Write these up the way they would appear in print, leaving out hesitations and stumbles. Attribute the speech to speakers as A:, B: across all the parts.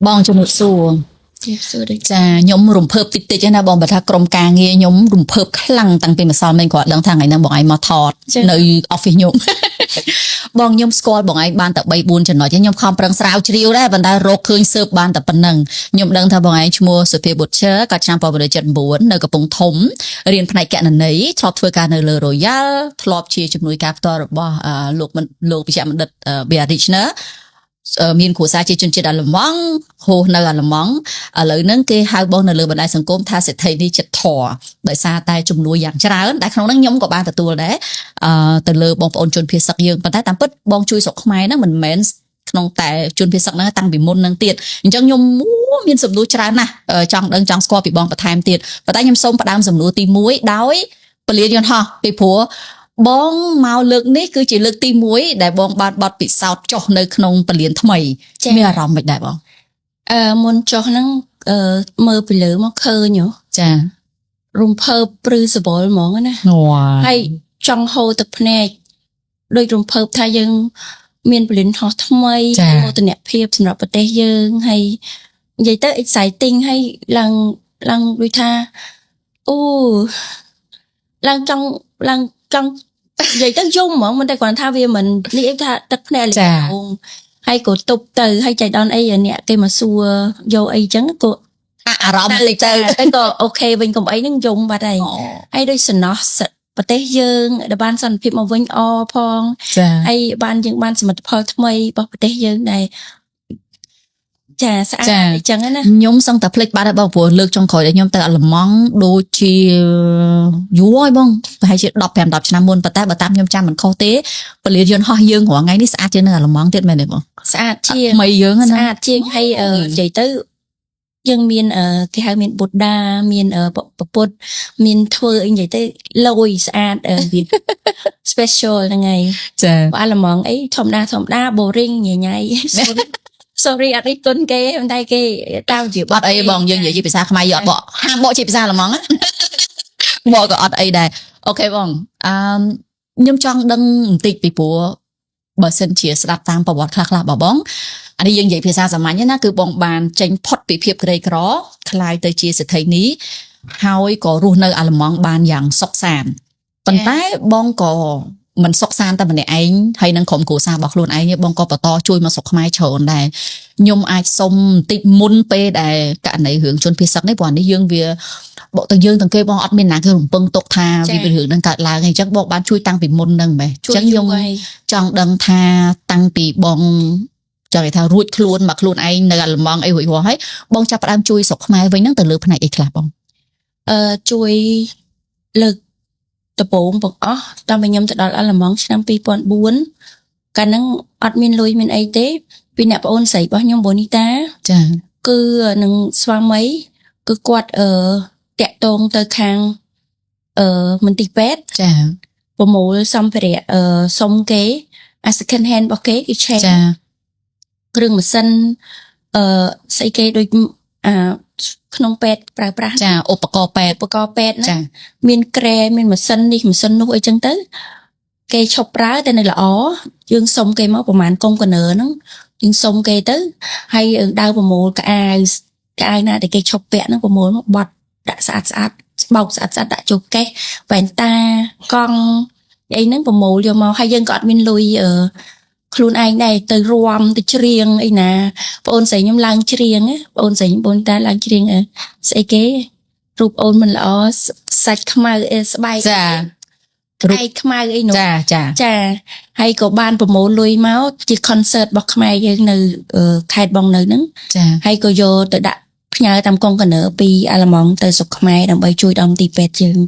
A: បងជំរាបសួរចាខ្ញុំរំភើបតិចតិចណាបងបើថាក្រុមការងារខ្ញុំរំភើបខ្លាំងតាំងពីម្សិលមិញគាត់ដឹងថាថ្ងៃហ្នឹងបងឯងមកថតនៅ office ខ្ញុំ បងខ្ញុំស្គាល់បងឯងបានតែ3 4ចំណុចខ្ញុំខំប្រឹងស្រាវជ្រាវដែរប៉ុន្តែរកឃើញស៊ើបបានតែប៉ុណ្្នឹងខ្ញុំដឹងថាបងឯងឈ្មោះសុភាបុត្រឈើក៏ឆ្នាំ1979នៅកំពង់ធំរៀនផ្នែកគណនេយ្យធ្លាប់ធ្វើការនៅលើ Royal ធ្លាប់ជាជំនួយការផ្ទាល់របស់លោកវិជ្ជបណ្ឌិត Berichner មានគ្រួសារជាជនជាតិអាល្លឺម៉ង់ហូសនៅអាល្លឺម៉ង់ឥឡូវហ្នឹងគេហៅបងនៅលើបណ្ដាញសង្គមថាសេដ្ឋីនេះចិត្តធរដោយសារតែជំនួយយ៉ាងច្រើនតែក្នុងហ្នឹងខ្ញុំក៏បានទទួលដែរទៅលើបងប្អូនជនភៀសសឹកយើងប៉ុន្តែតាមពិតបងជួយស្រុកខ្មែរហ្នឹងមិនមែនក្នុងតែជនភៀសសឹកហ្នឹងតាំងពីមុនហ្នឹងទៀតអញ្ចឹងខ្ញុំមានសំណួរច្រើនណាស់ចង់ដឹងចង់ស្គាល់ពីបងបន្ថែមទៀតប៉ុន្តែខ្ញុំសូមផ្ដើមសំណួរទី1ដោយពលានយន្តហោះពីព្រោះបងមកលើកនេះគឺជាលើកទី1ដែលបងបានបត់ពិសោធន៍ចុះនៅក្នុងពលានថ្មីមានអារម្មណ៍មិនដែរបង
B: មុនចុះហ្នឹងមើលពីលើមកឃើញ
A: ចា
B: រំភើបព្រឺសបល់ហ្មងណាហើយចង់ហូរទឹកភ្នែកដូចរំភើបថាយើងមានពលានហោះថ្មីមោទនភាពសម្រាប់ប្រទេសយើងហើយនិយាយទៅ exciting ហើយឡើងដូចថាអូឡើងចង់និយាយទៅយំហ្មងមិនតែគ្រាន់ថាវាមិននេះថាទឹកភ្នែកលំងហើយក៏ទប់ទៅហើយចៃដន្យអីអ្នកគេមកសួរយកអីចឹងក៏
A: អារម្មណ៍
B: ទៅក៏អូខេវិញកុំអីហ្នឹងយំបាត់ហើយដូចសំណោះប្រទេសយើងដែលបានសន្តិភាពមកវិញអផងហើយយើងបានសមិទ្ធផលថ្មីរបស់ប្រទេសយើងដែលចាស្អាតអញ្ចឹងណា
A: ខ្ញុំសឹងតែភ្លេចបាត់ហើយបងព្រោះលើកចុងក្រោយដែលខ្ញុំទៅអាល្លឺម៉ង់ដូចជាយូរហើយបងប្រហែលជា15 10ឆ្នាំមុនប៉ុន្តែបើតាមខ្ញុំចាំមិនខុសទេពលានយន្តហោះយើងរាល់ថ្ងៃនេះស្អាតជាងនៅអាល្លឺម៉ង់ទៀតមែនទេបង
B: ស្អាតជាង
A: ថ្មីយើងណា
B: ស្អាតជាងហើយនិយាយទៅយើងមានគេហៅមានបុត្តាមានពុទ្ធមានធ្វើអីនិយាយទៅលយស្អាតវា special ហ្នឹងហើយ
A: ចា
B: អាល្លឺម៉ង់អីធម្មតា boring ញ៉ៃsorry អត់រិះគន់គេប៉ុន្តែគេតាមជា
A: អត់អីបងយើងនិយាយជាភាសាខ្មែរយកអត់បកហាមបកជាភាសាអាល្លឺម៉ង់បកក៏អត់អីដែរអូខេបងខ្ញុំចង់ដឹងបន្តិចពីព្រោះបើសិនជាស្ដាប់តាមប្រវត្តិខ្លះរបស់បងអានេះយើងនិយាយភាសាសាមញ្ញណាគឺបងបានចេញផុតពីភាពក្រីក្រคล้ายទៅជាសេដ្ឋីនីហើយក៏រស់នៅអាល្លឺម៉ង់បានយ៉ាងសុខសាន្តប៉ុន្តែបងក៏មិនសុខសាន្តតែម្នាក់ឯងហើយនឹងក្រុមគ្រួសាររបស់ខ្លួនឯងបងក៏បន្តជួយមកស្រុកខ្មែរច្រើនដែរខ្ញុំអាចសុំបន្តិចមុនពេលដែលករណីរឿងជនភៀសសឹកនេះព្រោះនេះយើងវាបកទៅយើងទាំងគេបងអត់មានណាគេរំពឹងទុកថាវាเป็นរឿងនឹងកើតឡើងអញ្ចឹងបងបានជួយតាំងពីមុនហ្នឹងមែនអញ្ចឹងខ្ញុំចង់ដឹងថាតាំងពីបងចង់និយាយថារួចខ្លួនមកខ្លួនឯងនៅអាល្លឺម៉ង់អីរួចរាល់ហើយបងចាប់ផ្ដើមជួយស្រុកខ្មែរវិញហ្នឹងទៅលើផ្នែកអីខ្លះបង
B: ជួយលើកដំបូងបងអស់តាមខ្ញុំទៅដល់អាល្លឺម៉ង់ឆ្នាំ2004កាលហ្នឹងអត់មានលុយមានអីទេពីអ្នកប្អូនស្រីរបស់ខ្ញុំបូនីតា
A: ចា
B: គឺនឹងស្វាមីគឺគាត់តាក់ទងទៅខាងមន្ទីរពេទ្យ
A: ចា
B: ប្រមូលសម្ភារៈសុំគេអា second hand របស់គេគឺឆេ
A: ចា
B: គ្រឿងម៉ាស៊ីនស្អីគេដូចក្នុងពេទ្យប្រើប្រាស់
A: ចាឧបករណ៍ពេទ្យ
B: ណាមានក្រែមានម៉ាស៊ីននេះម៉ាស៊ីននោះអីចឹងទៅគេឈប់ប្រើតែនៅល្អយើងសុំគេមកប្រហែលកុងកណឺហ្នឹងយើងសុំគេទៅហើយដើរប្រមូលកៅអៅណាដែលគេឈប់ពាក់ហ្នឹងប្រមូលមកបត់ដាក់ស្អាតបោកស្អាតដាក់ចូលកេះវ៉ែនតាកង់អីហ្នឹងប្រមូលយកមកហើយយើងក៏អត់មានលុយខ្លួនឯងដែរទៅរួមទៅច្រៀងអីណាបងអូនស្រីខ្ញុំឡើងច្រៀងបងអូនស្រីបងតាឡើងច្រៀងស្អីគេរូបអូនមិនល្អសាច់ខ្មៅស្បែក
A: ចា
B: រូបខ្មៅអីនោះ
A: ចា
B: ហើយក៏បានប្រមូលលុយមកជា concert របស់ខ្មែរយើងនៅខេត្តបងនៅហ្នឹងហើយក៏យកទៅដាក់ផ្ញើតាមកុងកណឺពីអាល្លឺម៉ង់ទៅស្រុកខ្មែរដើម្បីជួយដល់ទីពេទ្យយើង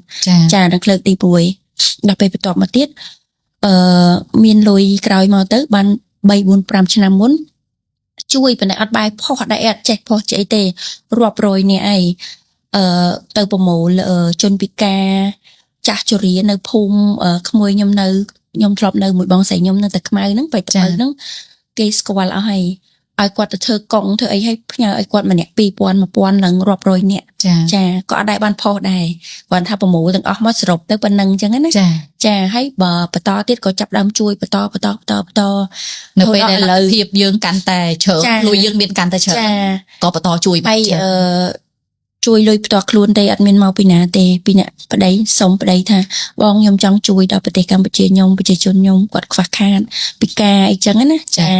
B: ចាដល់លើកទី1ដល់ពេលបន្ទាប់មកទៀតមានលុយក្រោយមកទៅបាន3 4 5ឆ្នាំមុនជួយប៉ុន្តែអត់បាយផុសដែរអត់ចេះផុសចេះអីទេរាប់រយនាក់អីទៅប្រមូលជនពិការចាស់ជរានៅភូមិក្មួយខ្ញុំធ្លាប់នៅមួយបងស្រីខ្ញុំនៅតែខ្មៅហ្នឹងបែបទៅហ្នឹងគេស្គាល់អស់ហើយ ឲ្យគាត់ទៅធ្វើកង់ធ្វើអីឲ្យផ្ញើឲ្យគាត់ម្នាក់2000ឡើងរាប់រយនាក់
A: ចា
B: ចាក៏អត់ដែរបានផុសដែរគាត់ថាប្រមូលទាំងអស់មកសរុបទៅប៉ុណ្ណឹងអញ្ចឹងណា
A: ចា
B: ចាហើយបើបន្តទៀតក៏ចាប់ដើមជួយបន្ត
A: នៅពេលដែលលទ្ធភាពយើងកាន់តែច្រើនលុយយើងមានកាន់តែច្រើន
B: ចា
A: ក៏បន្តជួយបា
B: ហើ
A: ន
B: យជួយលុយផ្ទាល់ខ្លួនទេអត់មានមកពីណាទេពីអ្នកប្តីសុំប្តីថាបងខ្ញុំចង់ជួយដល់ប្រទេសកម្ពុជាខ្ញុំប្រជាជនខ្ញុំគាត់ខ្វះខាតពីការអីចឹងណាចា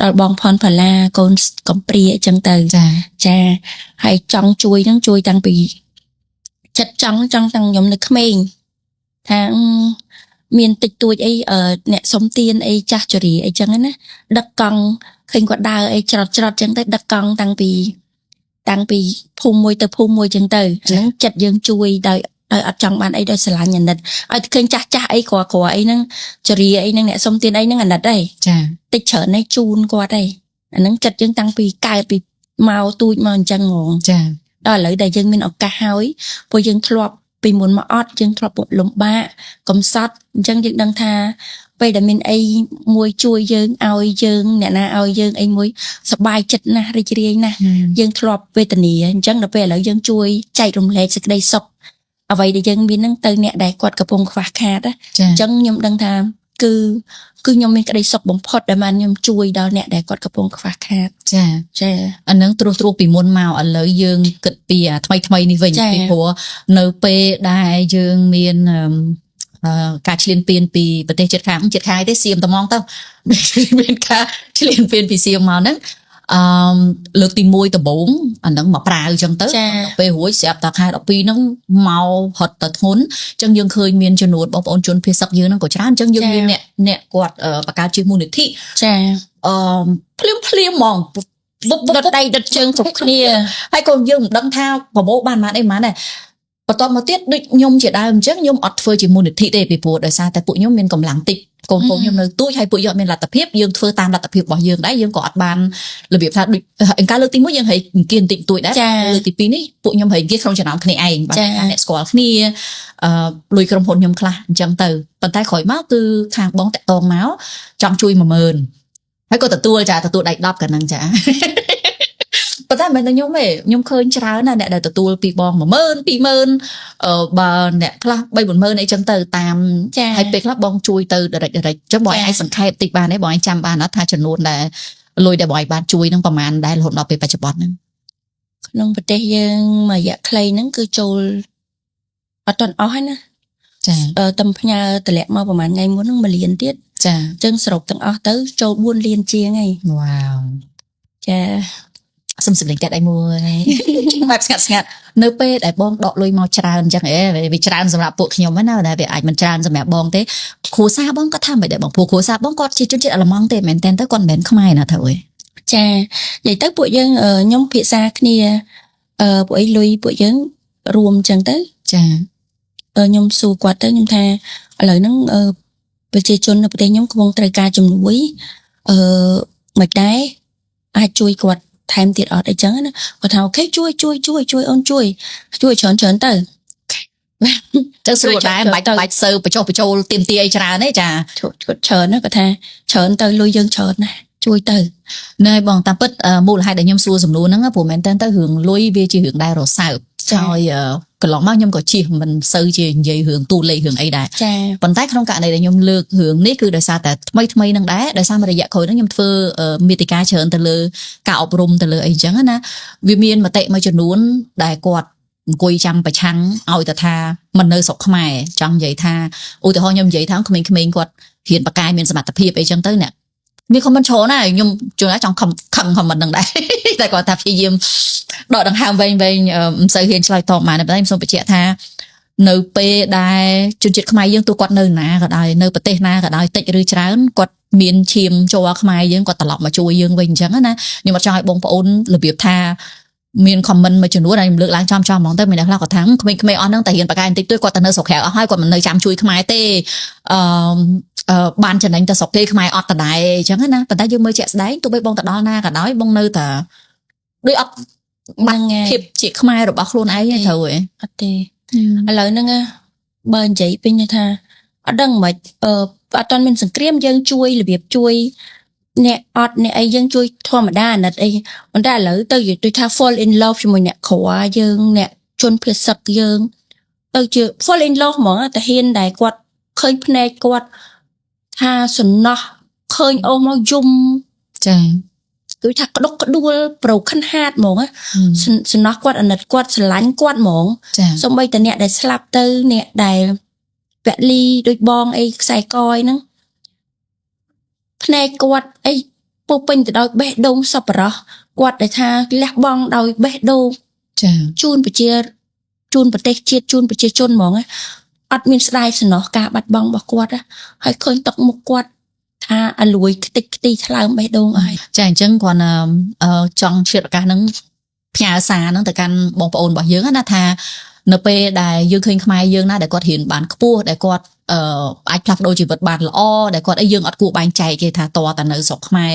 B: ដល់បងផនផាឡាកូនកំព្រាអញ្ចឹងទៅ
A: ចា
B: ចាហើយចង់ជួយហ្នឹងជួយតាំងពីចិត្តចង់តាំងខ្ញុំនៅក្មេងថាមានតិចតួចអីអ្នកសុំទានអីចាស់ចរីអីចឹងណាដឹកកង់ឃើញគាត់ដើរអីច្រត់ចឹងទៅដឹកកង់តាំងពីភូមិមួយទៅភូមិមួយចឹងទៅហ្នឹងចិត្តយើងជួយដោយអត់ចង់បានអីដោយស្រឡាញ់អាណិតឲ្យឃើញចាស់អីគ្រាអីហ្នឹងចរីអីហ្នឹងអ្នកសុំទានអីហ្នឹងអាណិតដែរ
A: ចា
B: តិចច្រើនឯងជូនគាត់ឯងអាហ្នឹងចិត្តយើងតាំងពីកើតពីមកទូចមកអញ្ចឹងហ្មង
A: ចា
B: ដល់ឥឡូវដែលយើងមានឱកាសហើយព្រោះយើងធ្លាប់ពីមុនមកអត់យើងធ្លាប់លំបាកកំសត់អញ្ចឹងយើងដឹងថាពេលដែលមានអីមួយជួយយើងឲ្យយើងអ្នកណាឲ្យយើងអីមួយសប្បាយចិត្តណាស់រីករាយណាស់យើងធ្លាប់វេទនាអញ្ចឹងដល់ពេលឥឡូវយើងជួយចែករំលែកសេចក្តីសុខអ្វីដែលយើងមានហ្នឹងទៅអ្នកដែលគាត់កំពុងខ្វះខាតណា
A: ចា
B: អញ្ចឹងខ្ញុំដឹងថាគឺខ្ញុំមានក្តីសុខបំផុតដែលបានខ្ញុំជួយដល់អ្នកដែលគាត់កំពុងខ្វះខាត
A: ចា
B: ចា
A: អានឹងត្រួសពីមុនមកឥឡូវយើងគិតពីថ្មីនេះវិញ
B: ចា៎
A: ពីព្រោះនៅពេលដែលយើងមានការឈ្លានពានពីប្រទេសជិតខាងទេសៀមត្មងទៅ មានការឈ្លានពានពីសៀមមកហ្នឹងលើកទី1ដំបូងអាហ្នឹងមកប្រាវអញ្ចឹងទៅ
B: ចា
A: ពេលរួចស្រាប់តែខែ12ហ្នឹងមកហត់ទៅធ្ងន់អញ្ចឹងយើងឃើញមានចំនួនបងប្អូនជនភៀសសឹកយើងហ្នឹងក៏ច្រើនអញ្ចឹងយើងមានអ្នកគាត់បង្កើតជាមូលនិធិ
B: ចា
A: ភ្លាមហ្មង
B: ដុតដៃដុតជើងគ្រប់គ្នា
A: ហើយក៏យើងមិនដឹងថាប្រមូលបានប៉ុន្មានទេបន្តមកទៀតដូចខ្ញុំជាដើមអញ្ចឹងខ្ញុំអត់ធ្វើជាមូលនិធិទេពីព្រោះដោយសារតែពួកខ្ញុំមានកម្លាំងតិចកូនខ្ញុំនៅទូចហើយពួកយើងអត់មានលទ្ធភាពយើងធ្វើតាមលទ្ធភាពរបស់យើងដែរយើងក៏អត់បានរបៀបថាដូចការលើកទី1យើងហែកអង្គានតិចតួចដែរលើកទី2នេះពួកខ្ញុំហែកអង្គានក្នុងចំណោមគ្នាឯងបាទអ្នកស្គាល់គ្នាលុយក្រុមហ៊ុនខ្ញុំខ្លះអញ្ចឹងទៅប៉ុន្តែក្រោយមកគឺខាងបងតាក់តងមកចង់ជួយ10000ហើយក៏ទទួលដៃ10កាលហ្នឹងចា ប៉ុន្តែមិនតែខ្ញុំទេខ្ញុំឃើញច្រើនណាស់អ្នកដែលទទួលពីបង10000 20000បើអ្នកខ្លះ3-40000អីចឹងទៅតាមហើយពេលខ្លះបងជួយទៅ direct ចឹងបងអាចសង្ខេបតិចបានទេបងអាចចាំបានអត់ថាចំនួនដែលលុយដែលបងបានជួយនឹងប្រហែលដែររហូតដល់ពេលបច្ចុប្បន្នហ្នឹង
B: ក្នុងប្រទេសយើងមួយរយៈខ្លីហ្នឹងគឺចូលអត់ទាន់អស់ហើយណា
A: ចា
B: តំផ្ញើតម្លាក់មកប្រហែលថ្ងៃមុនហ្នឹង1លានទៀត
A: ចា
B: អញ្ចឹងសរុបទាំងអស់ទៅចូល4លានជាងហើយ
A: វ៉ាវ
B: ចា
A: សំសម្លេងកាត់ឯមួយ បែបស្ងាត់នៅពេលដែលបងដកលុយមកច្រើនអញ្ចឹងវាច្រើនសម្រាប់ពួកខ្ញុំណាដែលវាអាចមិនច្រើនសម្រាប់បងទេគ្រួសារបងគាត់ថាមិនដែរបងព្រោះគ្រួសារបងគាត់ជាជនជាតិអាល្លឺម៉ង់ទេមែនតើទៅគាត់មិនមែនខ្មែរណាទៅអើយ
B: ចានិយាយទៅពួកយើងខ្ញុំភាសាគ្នាពួកអីលុយពួកយើងរួមអញ្ចឹងទៅ
A: ចា
B: ខ្ញុំសួរគាត់ទៅខ្ញុំថាឥឡូវហ្នឹងប្រជាជននៅប្រទេសខ្ញុំកំពុងត្រូវការជំនួយមិនដែរអាចជួយគាត់ថែមទៀតអត់អីចឹងណាគាត់ថាអូខេជួយអូនជួយច្រើនទៅ
A: ចឹងស្រួលដែរមិនបាច់សើបញ្ចុះបញ្ចូលទៀមទាអីច្រើនទេចា
B: ច្រើនណាគាត់ថាច្រើនទៅលុយយើងច្រើនណាស់ជួយទៅ
A: ណែបងតាមពិតមូលហេតុដែលខ្ញុំសួរសំណួរហ្នឹងព្រោះមែនតើទៅរឿងលុយវាជារឿងដែលរសើបហើយកន្លងមកខ្ញុំក៏ជិះមិនសូវជានិយាយរឿងទូលេខរឿងអីដែរ
B: ចា
A: ប៉ុន្តែក្នុងករណីដែលខ្ញុំលើករឿងនេះគឺដោយសារតែថ្មីហ្នឹងដែរដោយសារមួយរយៈក្រោយហ្នឹងខ្ញុំធ្វើមេតិកាច្រើនទៅលើការអប់រំទៅលើអីចឹងណាវាមានមតិមួយចំនួនដែលគាត់អង្គុយចាំប្រឆាំងឲ្យទៅថាមិននៅស្រុកខ្មែរចង់និយាយថាឧទាហរណ៍ខ្ញុំនិយាយថាក្មេងៗគាត់រៀនបកាយមានសមត្ថភាពអីចឹងទៅណាមានខមមិនច្រើនណាខ្ញុំជួនណាចង់ខំខមមិនហ្នឹងដែរ តែគាត់ថាព្យាយាមដកដង្ហើមវែងមិនសូវហ៊ានឆ្លើយតបមកតែខ្ញុំសូមបញ្ជាក់ថានៅពេលដែលជនជាតិខ្មែរយើងទោះគាត់នៅណាក៏ដោយនៅប្រទេសណាក៏ដោយតិចឬច្រើនគាត់មានឈាមចូលខ្មែរយើងគាត់ត្រឡប់មកជួយយើងវិញអញ្ចឹងណាខ្ញុំអត់ចង់ឲ្យបងប្អូនរបៀបថាមាន comment មួយចំនួនដែលខ្ញុំលើកឡើងចំហ្មងទៅមានអ្នកខ្លះគាត់ថាក្មេងៗអស់ហ្នឹងតែរៀនបកាយបន្តិចតួចគាត់ទៅនៅស្រុកក្រៅអស់ហើយគាត់មិននៅចាំជួយខ្មែរទេបានចំណេញទៅស្រុកគេខ្មែរអត់ដដែលអញ្ចឹងណាប៉ុន្តែយើងមើលជាក់ស្ដែងទោះបីបងទៅដល់ណាក៏ដោយបងនៅតែដូចអត់បាត់ភាពជាខ្មែររបស់ខ្លួនឯងទេត្រូវទេ
B: អត់ទេឥឡូវហ្នឹងបើនិយាយពេញថាអត់ដឹងមិនអត់ទាន់មានសង្គ្រាមយើងជួយរបៀបជួយ nè ọt nè ấy dân chui thua mà đa nè ấy mình đã lỡ tôi tôi tha fall in love cho mình nè khổ dân nè chôn phiệt sặc dân tôi chưa fall in love màแต่ hiền đại quạt khơi phê quạt tha sần nọ khơi ôm mau dung
A: ចា
B: tôi tha có đốc có đua bầu khăn hạt mỏng á sần nọ quạt anh nè quạt sần lánh quạt mỏng
A: ចា
B: xong bây giờ nè đại slap tư nè đại vẽ ly đôi bong ấy xài coi nè phê quạt ấyปูเป็นแต่ดอยเบะดงสับปะรดกวาดได้ทาแลกบองดอยเบะดง
A: ចា
B: จูนไปเชียจูนไปเตะเชียจูนไปเชียจนหมองอัดมีสไลด์สนอกาบัดบองบอกกวาดให้เคยตกมุกกวาดทาอลุยติกตีทลายเบะดงไอ้
A: ចាអញ្ចឹងគាត់ចង់ជាឱកាសហ្នឹងផ្ញើសារហ្នឹងទៅកាន់បងប្អូនរបស់យើងណាថានៅពេលដែលយើងឃើញខ្មែរយើងណាដែលគាត់រៀនបានខ្ពស់ដែលគាត់អាចផ្លាស់ប្ដូរជីវិតបានល្អដែលគាត់យើងអត់គួរបែងចែកគេថាតតែនៅស្រុកខ្មែរ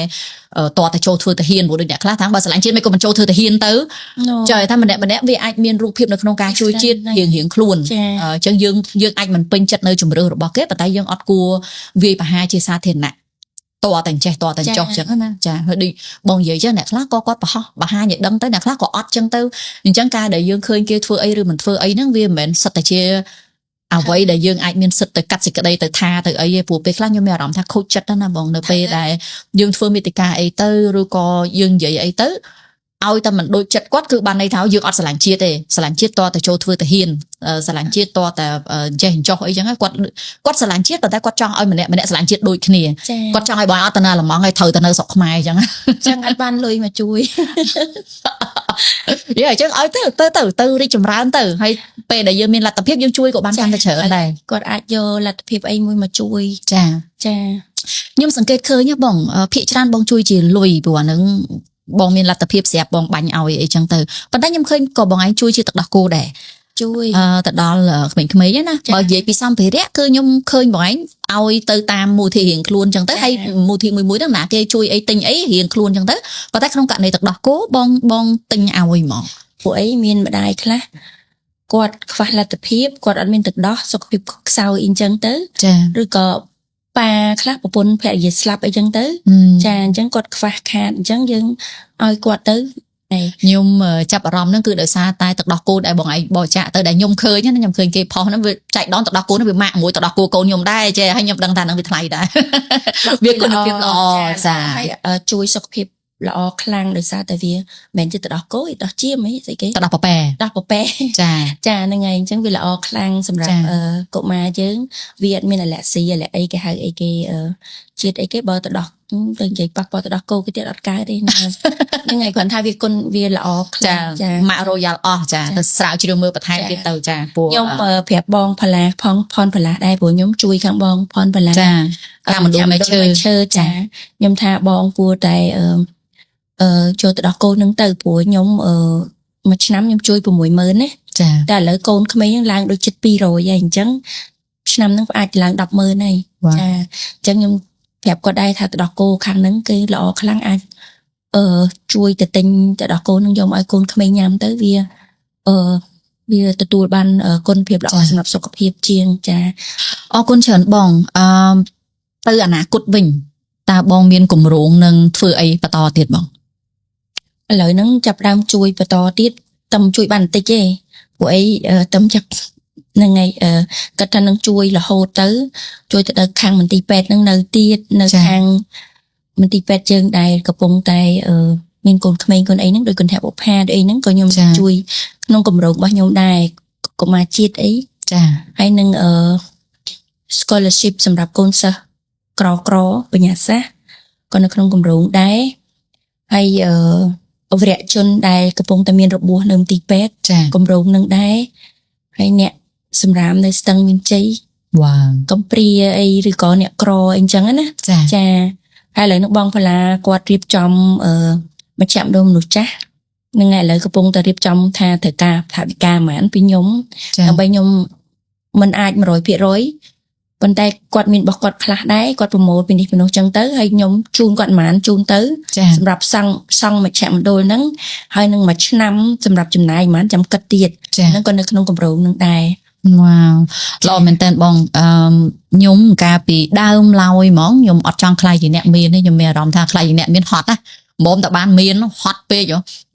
A: តតែចូលធ្វើទាហានព្រោះដូចអ្នកខ្លះថាបើស្រឡាញ់ជាតិមិនក៏មិនចូលធ្វើទាហានទៅចាថាម្នាក់វាអាចមានរូបភាពនៅក្នុងការជួយជាតិរៀងខ្លួនអញ្ចឹងយើងអាចមិនពេញចិត្តនៅជំរឿរបស់គេប៉ុន្តែយើងអត់គួរវាយប្រហារជាសាធារណៈតតែចេះតតែចោះអញ្ចឹងណាចាហើយដូចបងនិយាយចឹងអ្នកខ្លះក៏គាត់បរហាញឲ្យដឹងទៅអ្នកខ្លះក៏អត់ចឹងទៅអញ្ចឹងការដែលយើងឃើញគេធ្វើអីឬមិនធ្វើអីហ្នឹងវាមិនមែនសិតតែជាអ្វីដែលយើងអាចមានសិទ្ធិទៅកាត់សេចក្តីទៅថាទៅអីទេព្រោះពេលខ្លះខ្ញុំមានអារម្មណ៍ថាខូចចិត្តណាបងនៅពេលដែលយើងធ្វើមេតិកាអីទៅឬក៏យើងនិយាយអីទៅឲ្យតែមិនដូចចិត្តគាត់គឺបានន័យថាយើងអត់ស្រឡាញ់ជាតិទេស្រឡាញ់ជាតិតតែចូលធ្វើទាហានស្រឡាញ់ជាតិតតែចេះចោះអីចឹងគាត់ស្រឡាញ់ជាតិប៉ុន្តែគាត់ចង់ឲ្យម្នាក់ស្រឡាញ់ជាតិដូចគ្នាគាត់ចង់ឲ្យបងអត់ទៅណាល្មងឲ្យត្រូវទៅនៅស្រុកខ្មែរអញ្ចឹង
B: ចឹងអត់បានលុយមកជួយ
A: យេអញ្ចឹងឲ្យទៅរីកចម្រើនទៅហើយពេលដែលយើងមានលទ្ធភាពយើងជួយក៏បានកាន់តែច្រើនដែរ
B: គាត់អាចយកលទ្ធភាពអីមួយមកជួយ
A: ចា
B: ចា
A: ខ្ញុំសង្កេតឃើញបងភាគច្រើនបងជួយជាលុយព្រោះអានឹងបងមានលទ្ធភាពស្រាប់បងបាញ់ឲ្យអីចឹងទៅប៉ុន្តែខ្ញុំឃើញក៏បងឯងជួយជាទឹកដោះគោដែរ
B: ជួយ
A: ទៅដល់ក្មេងៗណាបើនិយាយពីសម្ភារៈគឺខ្ញុំឃើញបងឯងឲ្យទៅតាមមូលធិរៀងខ្លួនចឹងទៅហើយមូលធិមួយហ្នឹងណាគេជួយអីទិញអីរៀងខ្លួនចឹងទៅប៉ុន្តែក្នុងករណីទឹកដោះគោបងទិញឲ្យហ្មង
B: ពួកអីមានម្ដាយខ្លះគាត់ខ្វះលទ្ធភាពគាត់អត់មានទឹកដោះសុខភាពខ្សោយអីចឹងទៅឬក៏ប៉ាខ្លះប្រពន្ធភរិយាស្លាប់អីចឹងទៅចាអញ្ចឹងគាត់ខ្វះខាតអញ្ចឹងយើងឲ្យគាត់ទៅ
A: ខ្ញុំចាប់អារម្មណ៍ហ្នឹងគឺដោយសារតែទឹកដោះគោដែលបងឯងបរិច្ចាគទៅដែលខ្ញុំឃើញណាខ្ញុំឃើញគេផុសហ្នឹងវាចែកដនទឹកដោះគោហ្នឹងវាម៉ាក់មួយទឹកដោះគោកូនខ្ញុំដែរចេះហើយខ្ញុំដឹងថាហ្នឹងវាថ្លៃដែរវាគុណភាពល្អចា
B: ជួយសុខភាពល្អខ្លាំងដោយសារតែវាមិនមែនជាទឹកដោះគោទេដោះជាមអីស្អីគេ
A: ទឹកដោះប៉ប៉ែ
B: ចាហ្នឹងហើយអញ្ចឹងវាល្អខ្លាំងសម្រាប់កុមារយើងវាអត់មានអាឡែស៊ីអាឡែអីគេហៅអីគេជាតិអីគេបើទឹកដោះទៅនិយាយប៉ះពាល់ទឹកដោះគោគេទៀតអត់កើតទេហ្នឹងហើយគ្រាន់ថាវាគុណវាល្អខ្លាំង
A: ចាម៉ាក់រ៉ូយ៉ាល់អស់ចាទៅស្រាវជ្រាវមើលបន្ថែមទៀតទៅចាពួក
B: ខ្ញុំប្រាប់បងផល្លាផងផនផល្លាដែរព្រោះខ្ញុំជួយខាងបងផនផល្លា
A: ចាតាមមណ្ឌល
B: ឈើចាខ្ញុំថាបងគួរតែចូលទៅដោះគោនឹងទៅព្រោះខ្ញុំមួយឆ្នាំខ្ញុំជួយ 60000 ណា
A: ចា
B: តែឥឡូវកូនក្មេងឡើងដូចជិត200ហើយអញ្ចឹងឆ្នាំហ្នឹងអាចឡើង 100,000 ហើយចាអញ្ចឹងខ្ញុំប្រាប់គាត់ដែរថាទៅដោះគោខាងហ្នឹងគឺល្អខ្លាំងអាចជួយទៅទិញទៅដោះគោនឹងយកមកឲ្យកូនក្មេងញ៉ាំទៅវាទទួលបានគុណភាពល្អសម្រាប់សុខភាពជាងចា
A: អរគុណច្រើនបងទៅអនាគតវិញតើបងមានគម្រោងនឹងធ្វើអីបន្តទៀតបង
B: ឥឡូវហ្នឹងចាប់ដើមជួយបន្តទៀតតែមិនជួយបានបន្តិចទេពួកអីតែចាប់ហ្នឹងហើយគាត់ថានឹងជួយរហូតទៅជួយទៅដល់ខាងមន្ទីរពេទ្យហ្នឹងនៅទៀតនៅខាងមន្ទីរពេទ្យយើងដែលកំពុងតែមានកូនក្មេងកូនអីហ្នឹងដូចគន្ធបុប្ផាដូចអីហ្នឹងក៏ខ្ញុំជួយក្នុងគម្រោងរបស់ខ្ញុំដែរកុមារជាតិអី
A: ចា
B: ហើយនឹងscholarship សម្រាប់កូនសិស្សក្របញ្ញាសាស្ត្រក៏នៅក្នុងគម្រោងដែរហើយអវរជនដែលកំពុងតែមានរបួសនៅមន្ទីរពេទ្យគម្រោងនឹងដែរហើយអ្នកសម្រាមនៅស្ទឹងមានជ័យ
A: វ៉ា
B: កំព្រាអីឬក៏អ្នកក្រអីចឹងណាចាហើយឥឡូវនឹងបងផល្លាគាត់រៀបចំមជ្ឈមណ្ឌលមនុស្សចាស់នឹងឥឡូវកំពុងតែរៀបចំថាត្រូវការថវិកាប៉ុន្មានពីខ្ញុំដើម្បីខ្ញុំមិនអាច 100% ប៉ុន្តែគាត់មានរបស់គាត់ខ្លះដែរគាត់ប្រមូលពីនេះពីនោះចឹងទៅហើយខ្ញុំជូនគាត់ប៉ុន្មានជូនទៅសម្រាប់សង់មជ្ឈមណ្ឌលហ្នឹងហើយនឹងមួយឆ្នាំសម្រាប់ចំណាយប៉ុន្មានចាំគិតទៀតហ្នឹងក៏នៅក្នុងគម្រោងហ្នឹងដែរ
A: wow ល្អមែនតើបងខ្ញុំកាលពីដើមឡើយហ្មងខ្ញុំអត់ចង់ខ្លាចជាអ្នកមានទេខ្ញុំមានអារម្មណ៍ថាខ្លាចជាអ្នកមានហត់ណាមុំតែបានមានហត់ពេក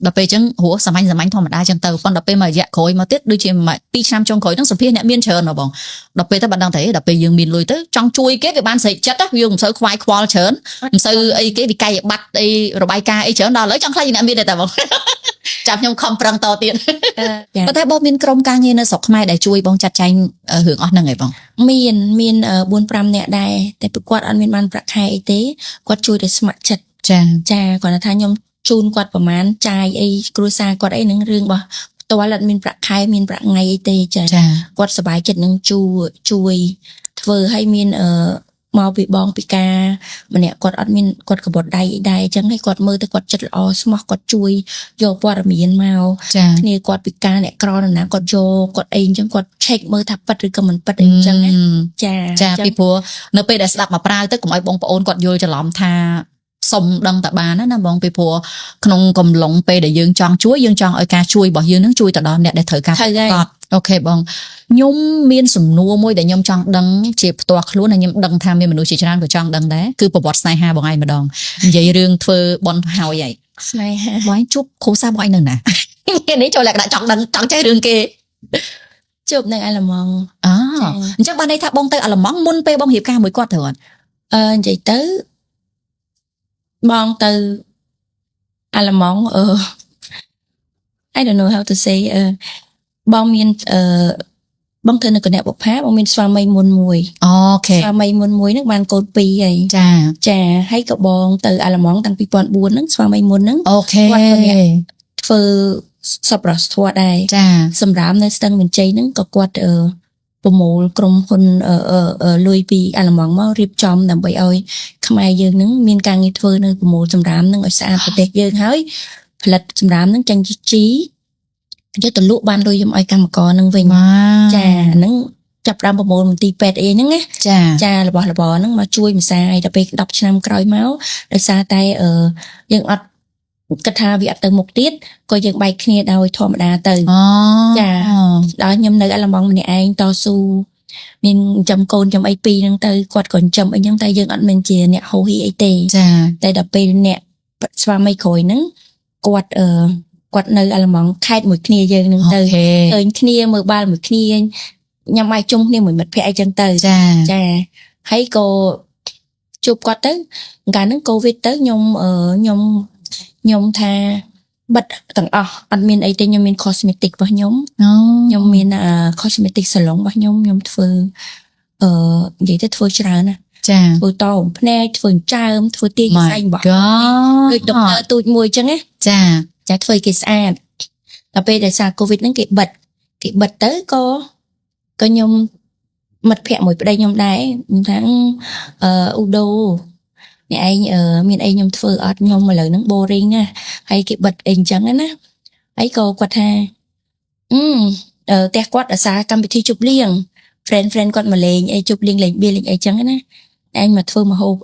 A: ដល់ពេលអញ្ចឹងរស់សាមញ្ញធម្មតាអញ្ចឹងទៅប៉ុន្តែដល់ពេលមករយៈក្រោយមកទៀតដូចជា2ឆ្នាំចុងក្រោយហ្នឹងសម្ភារអ្នកមានច្រើនហ៎បងដល់ពេលទៅបានដឹងតែដល់ពេលយើងមានលុយទៅចង់ជួយគេវាបានស្រេកចិត្តយើងមិនសូវខ្វាយខ្វល់ច្រើនមិនសូវអីគេវិក័យប័ត្រអីរបាយការណ៍អីច្រើនដល់ឥឡូវចង់ខ្លាចជាអ្នកមានតែបងចាំខ្ញុំខំប្រឹងតទៀតប៉ុន្តែបងមានក្រុមការងារនៅស្រុកខ្មែរដែលជួយបងចាត់ចែងរឿងអស់ហ្នឹងឯងបង
B: មាន 4-5 នាក់ដែរតែពួកគាត់អត់មានបានប្រាក់ខែអីទេគាត់ជួយដោយស្ម័គ្រចិត្តចាគាត់ថាខ្ញុំជូនគាត់ប្រហែលចាយអីគ្រួសារគាត់អីនឹងរឿងរបស់ផ្ទាល់អត់មានប្រាក់ខែមានប្រាក់ថ្ងៃអីទេចាគាត់សប្បាយចិត្តនឹងជួយធ្វើឲ្យមានមកពីបងពីការម្នាក់គាត់អត់មានគាត់កបត់ដៃដែរអញ្ចឹងហើយគាត់មើលទៅគាត់ចិត្តល្អស្មោះគាត់ជួយយកព័ត៌មានមកគ្នាគាត់ពីការអ្នកក្រណាគាត់យកគាត់អីអញ្ចឹងគាត់ check មើលថាប៉ិតឬក៏មិនប៉ិតអីអញ្ចឹងចា
A: ពីព្រោះនៅពេលដែលស្ដាប់មកប្រើទៅកុំឲ្យបងប្អូនគាត់យល់ច្រឡំថាសុំដឹងតែបានណាបងពីព្រោះក្នុងកំឡុងពេលដែលយើងចង់ជួយយើងចង់ឲ្យការជួយរបស់យើងនឹងជួយទៅដល់អ្នកដែលត្រូវការគាត់អូខេបងខ្ញុំមានសំណួរមួយដែលខ្ញុំចង់ដឹងជាផ្ទាល់ខ្លួនហើយខ្ញុំដឹងថាមានមនុស្សជាច្រើនក៏ចង់ដឹងដែរគឺប្រវត្តិស្នេហាបងឯងម្ដងនិយាយរឿងធ្វើបន់ហើយ
B: ស្នេហា
A: បងឯងជួបគ្រូសាស្ត្របងឯងនៅណានេះចូលលក្ខណៈចង់ដឹងចង់ចេះរឿងគេ
B: ជួបនៅអាល្លឺម៉ង់
A: អញ្ចឹងបានន័យថាបងទៅអាល្លឺម៉ង់មុនពេលបងរៀបការមួយគាត់ត្រូវអត់
B: និយាយទៅបងទៅអាល្លឺម៉ង់I don't know how to say បងមានបងធ្វើនៅគណៈបុប្ផាបងមានស្វាមីមុនមួយ
A: អូខេ
B: ស្វាមីមុនមួយហ្នឹងបានកូន2ហើយចាហើយក៏បងទៅអាល្លឺម៉ង់តាំងពី2004ហ្នឹងស្វាមីមុនហ្នឹង
A: អូខេ
B: គាត់ធ្វើសប្បុរសធម៌ដែរសម្រាប់នៅស្ទឹងមានជ័យហ្នឹងក៏គាត់ប្រមូលក្រុមហ៊ុនលុយពីអាល្លឺម៉ង់មករៀបចំដើម្បីឲ្យខ្មែរយើងហ្នឹងមានការងារធ្វើនៅប្រមូលសម្រាមហ្នឹងឲ្យស្អាតប្រទេសយើងហើយផលិតសម្រាមហ្នឹងចាញ់ជីយកទៅលក់បានលុយយកឲ្យកម្មករនឹងវិញចាហ្នឹងចាប់ផ្ដើមប្រមូលមន្ទីរពេទ្យអីហ្នឹងណាចារបស់របរហ្នឹងមកជួយម្សាយដល់ពេល10ឆ្នាំក្រោយមកដោយសារតែយើងអត់គិតថាវាអត់ទៅមុខទៀតក៏យើងបែកគ្នាដោយធម្មតាទៅចាដល់ខ្ញុំនៅអាល្លឺម៉ង់ម្នាក់ឯងតស៊ូមានចំកូនចំអី2ហ្នឹងទៅគាត់ក៏ចំអីហ្នឹងតែយើងអត់មានជាអ្នកហូហីអីទេតែដល់ពេលអ្នកស្វាមីក្រោយហ្នឹងគាត់នៅអាល្លឺម៉ង់ខេត្តមួយគ្នាយើងនឹងទៅឃើញគ្នាមើលបាល់មួយគ្នាញ៉ាំបាយជុំគ្នាមួយមិត្តភក្តិអីចឹងទៅចាហើយក៏ជួបគាត់ទៅកាលហ្នឹងកូវីដទៅខ្ញុំថាបិទទាំងអស់អត់មានអីទេខ្ញុំមាន cosmetic របស់ខ្ញុំមានcosmetic salon របស់ខ្ញុំធ្វើនិយាយទៅធ្វើច្រើនណាធ្វើតោភ្នែកធ្វើចើមធ្វើទាញខ្សែរបស់ដូចដុកទ័រទូចមួយចឹងណាចាធ្វើគេស្អាតដល់ពេលដែលសារកូវីដហ្នឹងគេបិទទៅក៏ខ្ញុំមិត្តភក្តិមួយប្តីខ្ញុំដែរខ្ញុំថាអ៊ូដូអ្នកឯងមានអីខ្ញុំធ្វើអត់ខ្ញុំឥឡូវហ្នឹង boring ណាហើយគេបិទអីអញ្ចឹងណាហើយក៏គាត់ថាផ្ទះគាត់អាសាកម្មវិធីជប់លៀង friend គាត់មកលេងអីជប់លៀងលេងបៀលេងអីចឹងណាឯងមកធ្វើម្ហូប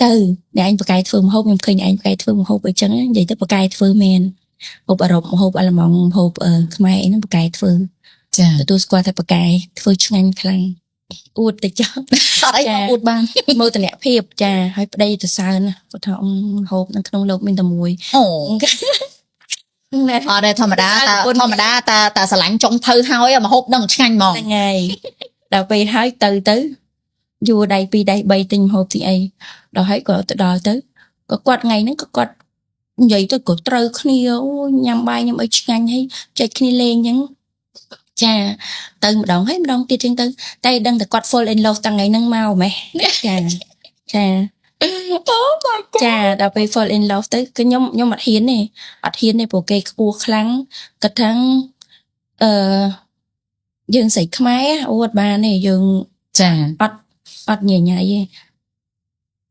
B: ទៅអ្នកឯងបកកាយធ្វើម្ហូបខ្ញុំឃើញឯងបកកាយធ្វើម្ហូបអីចឹងនិយាយទៅបកកាយធ្វើមែនម្ហូបអឺរ៉ុបម្ហូបអាល្លឺម៉ង់ម្ហូបខ្មែរអីហ្នឹងបកកាយធ្វើទទួលស្គាល់តែបកកាយធ្វើឆ្ងាញ់ខ្លាំងអួតទៅចឹង
A: អត់អីអួតបាន
B: មោទនភាពចាហើយប្តីទៅសើណាគាត់ថាម្ហូបនៅក្នុងលោកមានតែមួយ
A: អត់ទេធម្មតាតាស្រឡាញ់ចុងភៅហើយម្ហូបនឹងឆ្ងាញ់ហ្មង
B: ហ្នឹងហើយដល់ពេលហើយទៅយួរដៃ2ដៃ3ទិញម្ហូបទីអីដល់ហើយក៏ទៅដល់ទៅក៏គាត់ថ្ងៃហ្នឹងក៏គាត់និយាយទៅក៏ត្រូវគ្នាអូញ៉ាំបាយញ៉ាំអីឆ្ងាញ់ហើយចែកគ្នាលេងអញ្ចឹងចាទៅម្ដងហើយម្ដងទៀតចឹងទៅតែដឹងតែគាត់ full in love តាំងថ្ងៃហ្នឹងមកម៉េះចាដល់ពេល full in love ទៅគឺខ្ញុំអត់ហ៊ានទេព្រោះគេខ្ពស់ខ្លាំងគាត់ថាយើងស្រីខ្មែរអត់បានទេយើង
A: ចា
B: អត់ញញ៉ៃទេ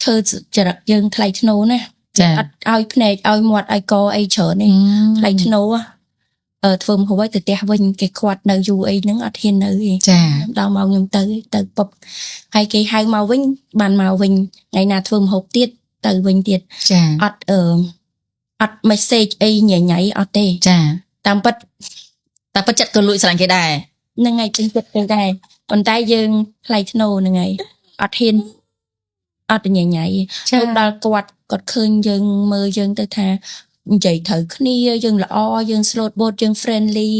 B: ធ្វើចរិតយើងថ្លៃធ្នូណាអត់ឲ្យភ្នែកឲ្យមាត់ឲ្យកអីច្រើនទេថ្លៃធ្នូធ្វើម្ហូបឲ្យទៅផ្ទះវិញគេខ្វាត់នៅយូរអីហ្នឹងអត់ហ៊ាននៅទេដល់មកខ្ញុំទៅពុបហើយគេហៅមកវិញបានមកវិញថ្ងៃណាធ្វើម្ហូបទៀតទៅវិញទៀតអត់ message អីញញ៉ៃអត់ទេតាមពិត
A: ចិត្តក៏លួចស្រឡាញ់គេដែរ
B: នឹងថ្ងៃពេញចិត្តទៅដែរប៉ុន្តែយើងថ្លៃធ្នូនឹងថ្ងៃអត់ហ៊ានអត់ញញ៉ៃទៅដល់គាត់ឃើញយើងមើលយើងទៅថានិយាយត្រូវគ្នាយើងល្អយើង slot boat យើង friendly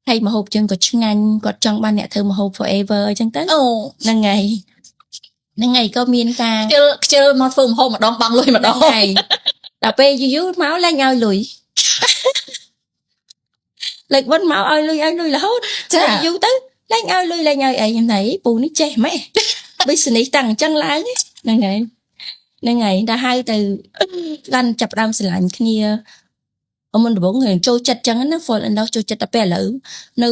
B: ហើយម្ហូបយើងក៏ឆ្ងាញ់គាត់ចង់បានអ្នកធ្វើម្ហូប forever អញ្ចឹងទៅ
A: អូ
B: ហ្នឹងហើយក៏មានការ
A: ខ្ជិលមកធ្វើម្ហូបម្ដងបងលុយម្ដង
B: ហើយដល់ពេលយូរមកឡើងឲ្យលុយលើកបុនមកឲ្យលុយរហូត
A: ចា
B: យូរទៅឡើងឲ្យលុយឡើងឲ្យអីខ្ញុំថាពូនេះចេះម៉េច business តាំងអញ្ចឹងឡើងហ្នឹងហើយដល់ហៅទៅកាន់ចាប់ផ្ដើមស្រឡាញ់គ្នាអមុនដំបូងយើងចូលចិត្តអញ្ចឹងណា fall in love ចូលចិត្តតែពេលឥឡូវនៅ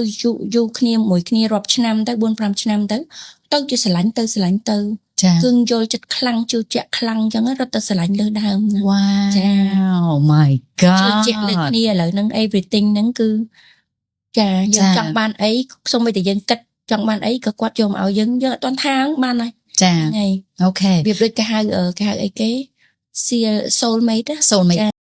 B: យូរគ្នាមួយគ្នារាប់ឆ្នាំទៅ 4-5 ឆ្នាំទៅជាស្រឡាញ់ទៅ
A: ចា
B: គឺយល់ចិត្តខ្លាំងជឿជាក់ខ្លាំងអញ្ចឹងរត់ទៅស្រឡាញ់លើដើមណា
A: វ៉ា
B: ចា
A: វ my
B: ជឿ
A: god
B: ជាក់លើគ្នាឥឡូវហ្នឹង everything ហ្នឹងគឺចាយើងចង់បានអីសូម្បីតែយើងគិតចង់បានអីក៏គាត់យកមកឲ្យយើងអត់ទាន់ថាបានហើយ
A: ចា
B: ហ្នឹងហើយ
A: អូខេ
B: វាដូចគេហៅអីគេ soul mate
A: soulmate